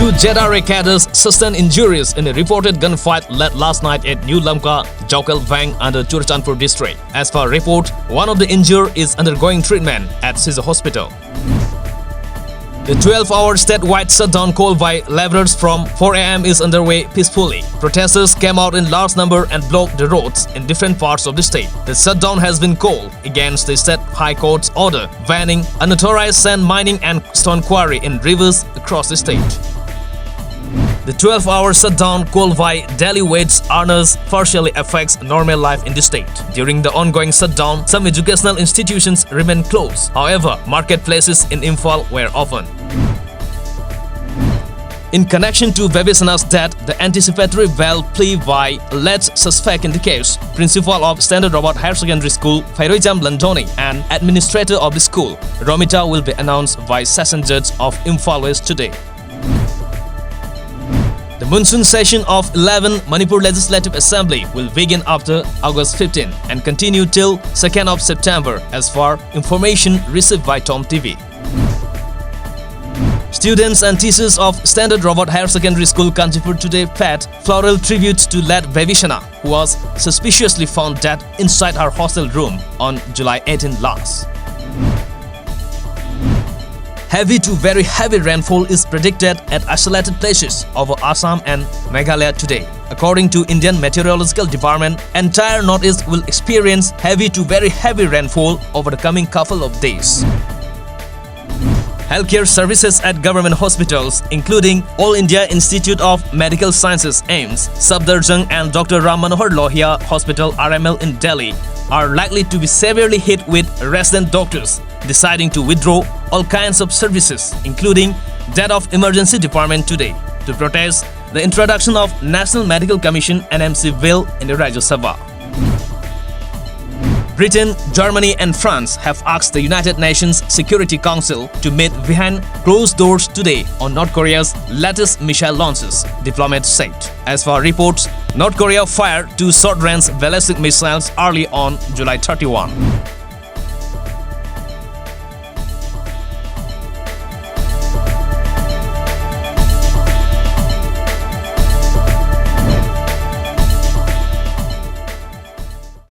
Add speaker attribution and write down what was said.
Speaker 1: Two JRA cadets sustained injuries in a reported gunfight led last night at New Lamka, Jaukal Vang under Churachandpur district. As per report, one of the injured is undergoing treatment at Caesar Hospital. The 12-hour statewide shutdown called by laborers from 4 a.m. is underway peacefully. Protesters came out in large number and blocked the roads in different parts of the state. The shutdown has been called against the state high court's order banning unauthorized sand mining and stone quarry in rivers across the state. The 12-hour shutdown called by Delhi wage earners partially affects normal life in the state. During the ongoing shutdown, some educational institutions remain closed. However, marketplaces in Imphal were open. In connection to Vivesana's death, the anticipatory bail plea by alleged suspect in the case, Principal of Standard Robert Higher Secondary School, Fairoijam Landoni, and Administrator of the school, Romita, will be announced by Session Judge of Imphal West today. The monsoon session of 11 Manipur Legislative Assembly will begin after August 15 and continue till 2nd of September as far information received by TOM-TV. Students and teachers of Standard Robert Higher Secondary School Kanchipur today paid floral tributes to late Vivesana, who was suspiciously found dead inside her hostel room on July 18 last. Heavy to very heavy rainfall is predicted at isolated places over Assam and Meghalaya today. According to Indian Meteorological Department, entire Northeast will experience heavy to very heavy rainfall over the coming couple of days. Healthcare services at government hospitals, including All India Institute of Medical Sciences AIIMS, Safdarjung and Dr. Ram Manohar Lohia Hospital RML in Delhi, are likely to be severely hit with resident doctors deciding to withdraw all kinds of services, including that of emergency department today, to protest the introduction of National Medical Commission NMC bill in the Rajya Sabha. Britain, Germany and France have asked the United Nations Security Council to meet behind closed doors today on North Korea's latest missile launches, diplomats said. As for reports, North Korea fired two short-range ballistic missiles early on July 31.